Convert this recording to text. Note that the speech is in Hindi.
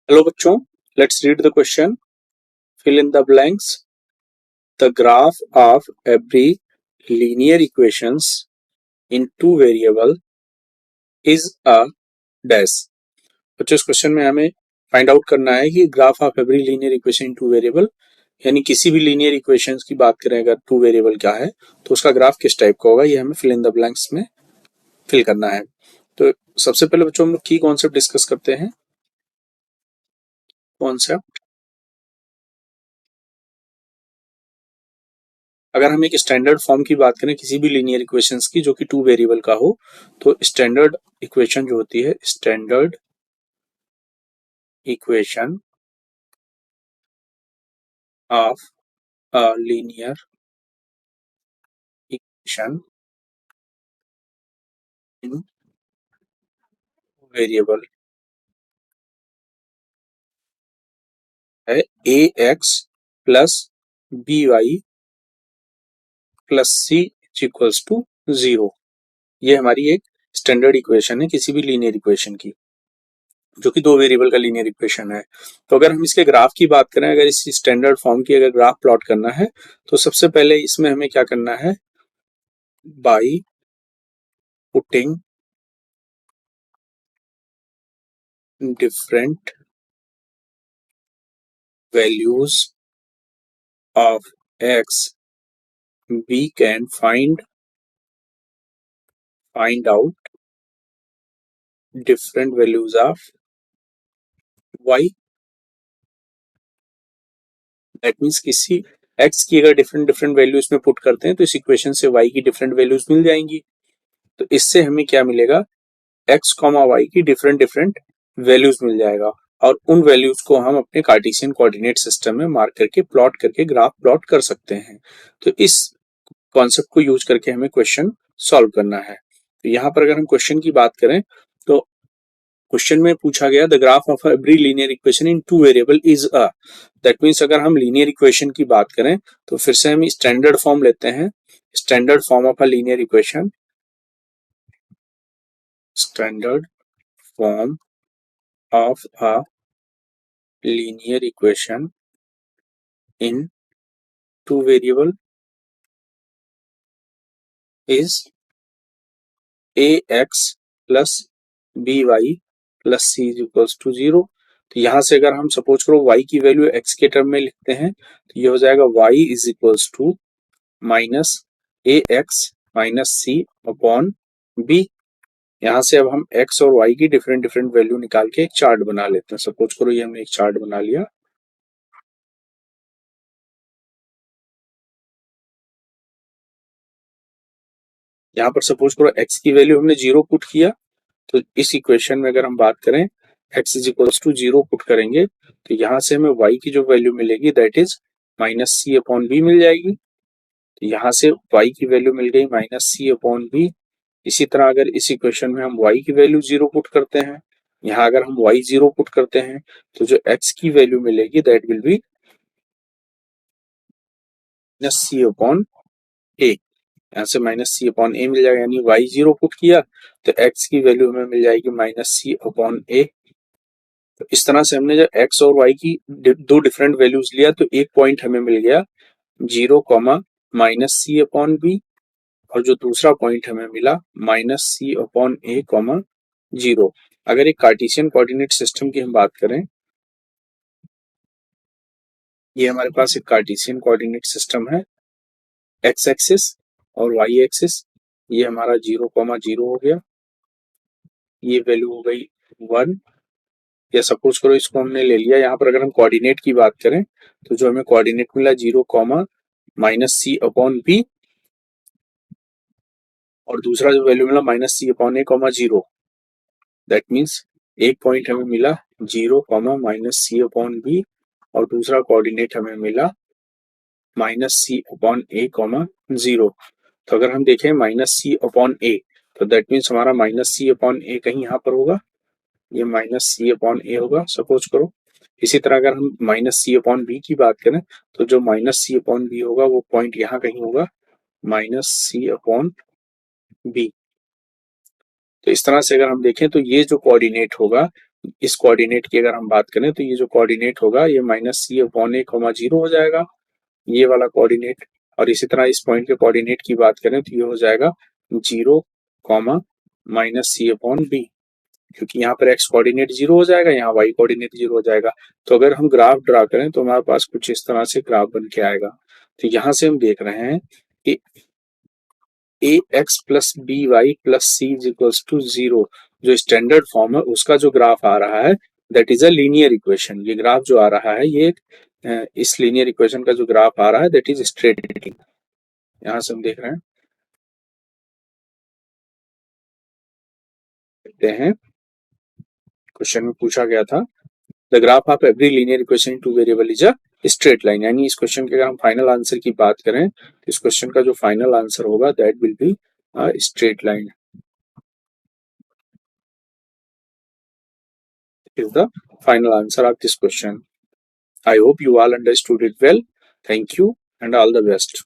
हेलो बच्चों, let's read the question. Fill in the blanks. The graph of every linear equations in two variable is a dash. बच्चों, इस क्वेश्चन में हमें फाइंड आउट करना है कि graph of every linear equation in two variable, यानी किसी भी लीनियर इक्वेशंस की बात करें अगर टू वेरिएबल क्या है तो उसका ग्राफ किस टाइप का होगा, ये हमें फिल इन द ब्लैंक्स में फिल करना है. तो सबसे पहले बच्चों हम लोग की कॉन्सेप्ट डिस्कस करते हैं. कॉन्सेप्ट, अगर हम एक स्टैंडर्ड फॉर्म की बात करें किसी भी लीनियर इक्वेशंस की जो कि टू वेरिएबल का हो, तो स्टैंडर्ड इक्वेशन जो होती है, standard equation of a linear equation in variable है A X plus B Y plus C equals to 0. ये हमारी एक स्टैंडर्ड इक्वेशन है किसी भी लीनियर इक्वेशन की, जो कि दो वेरिएबल का लीनियर इक्वेशन है. तो अगर हम इसके ग्राफ की बात करें, अगर इस स्टैंडर्ड फॉर्म की अगर ग्राफ प्लॉट करना है तो सबसे पहले इसमें हमें क्या करना है, by putting different values of x, we can find out different values of y. That means किसी x की अगर डिफरेंट वैल्यूज में पुट करते हैं तो इस इक्वेशन से y की डिफरेंट वैल्यूज मिल जाएंगी. तो इससे हमें क्या मिलेगा, x कॉमा y की डिफरेंट वैल्यूज मिल जाएगा, और उन वैल्यूज को हम अपने कार्टेशियन कोऑर्डिनेट सिस्टम में मार्क करके प्लॉट करके ग्राफ प्लॉट कर सकते हैं. तो इस कॉन्सेप्ट को यूज करके हमें क्वेश्चन सॉल्व करना है. तो यहाँ पर अगर हम क्वेश्चन की बात करें तो क्वेश्चन में पूछा गया the graph of every linear equation in two variable is a. That means अगर हम लीनियर इक्वेशन की बात करें तो फिर से हम स्टैंडर्ड फॉर्म लेते हैं. Standard form of a linear equation, standard form of a linear equation in two variable is A X plus B Y plus C equals to 0. तो यहां से अगर हम सपोज करो y की वैल्यू x के टर्म में लिखते हैं तो ये हो जाएगा y is equals to minus A X minus C upon B. यहाँ से अब हम x और y की डिफरेंट वैल्यू निकाल के एक चार्ट बना लेते हैं. सपोज करो ये हमने एक चार्ट बना लिया. यहाँ पर सपोज करो x की वैल्यू हमने 0 पुट किया, तो इस इक्वेशन में अगर हम बात करें x is equals to 0 put करेंगे तो यहाँ से हमें y की जो वैल्यू मिलेगी that is minus C upon B मिल जाएगी. तो यहाँ से y की वैल्यू मिल गई माइनस सी अपॉन बी. इसी तरह अगर इस इक्वेशन में हम y की वैल्यू 0 पुट करते हैं, यहाँ अगर हम y 0 पुट करते हैं तो जो x की वैल्यू मिलेगी that will be minus C upon A. यहाँ से माइनस सी अपॉन ए मिल जाएगा, यानी y 0 पुट किया तो x की वैल्यू हमें मिल जाएगी माइनस सी अपॉन ए. तो इस तरह से हमने जब x और y की दो डिफरेंट वैल्यूज लिया तो एक पॉइंट हमें मिल गया 0 comma minus C upon B, और जो दूसरा पॉइंट हमें मिला minus C upon A comma 0. अगर एक कार्टेशियन कोऑर्डिनेट सिस्टम की हम बात करें, ये हमारे पास एक कार्टेशियन कोऑर्डिनेट सिस्टम है, एक्स एक्सिस और वाई एक्सिस. ये हमारा 0 कॉमा 0 हो गया, ये वैल्यू हो गई 1. या सपोज करो इसको हमने ले लिया, यहाँ पर अगर हम कोऑर्डिनेट की बात करें तो जो हमें कोऑर्डिनेट मिला 0 comma minus C upon B, और दूसरा जो वैल्यू मिला minus C upon A comma 0. That means एक पॉइंट हमें मिला 0 comma minus C upon B, और दूसरा कोऑर्डिनेट हमें मिला minus C upon A comma 0. तो अगर हम देखें माइनस सी अपॉन ए तो दैट मीन्स हमारा माइनस सी अपॉन ए कहीं यहाँ पर होगा, ये माइनस सी अपॉन ए होगा सपोज करो. इसी तरह अगर हम माइनस सी अपॉन बी की बात करें तो जो माइनस सी अपॉन बी होगा वो पॉइंट यहाँ कहीं होगा माइनस सी अपॉन बी. तो इस तरह से अगर हम देखें तो ये जो कोऑर्डिनेट होगा इस कोऑर्डिनेट की अगर हम बात करें तो ये जो कोऑर्डिनेट होगा ये minus C upon A comma zero हो जाएगा, ये वाला कोऑर्डिनेट। और इसी तरह इस पॉइंट के कोऑर्डिनेट की बात करें तो ये हो जाएगा zero comma minus C upon B, क्योंकि यहाँ पर एक्स कोऑर्डिनेट जीरो हो जाएगा, यहाँ वाई कोऑर्डिनेट जीरो हो जाएगा। तो अगर हम ग्राफ ड्रा करें तो हमारे पास कुछ इस तरह से ग्राफ बन के आएगा। तो यहाँ से हम देख रहे हैं कि A X plus B Y plus C is equals to zero, जो स्टैंडर्ड फॉर्म है उसका जो ग्राफ आ रहा है that is a linear equation. ये ग्राफ जो आ रहा है ये इस लीनियर इक्वेशन का जो ग्राफ आ रहा है दैट इज स्ट्रेट लाइन। यहाँ से हम देख रहे हैं क्वेश्चन में पूछा गया था the graph of every linear equation in two variable is a straight line. यानी इस क्वेश्चन के अगर हम फाइनल आंसर की बात करें तो इस क्वेश्चन का जो फाइनल आंसर होगा that will be a straight line is the final answer of this question. I hope you all understood it well. Thank you and all the best.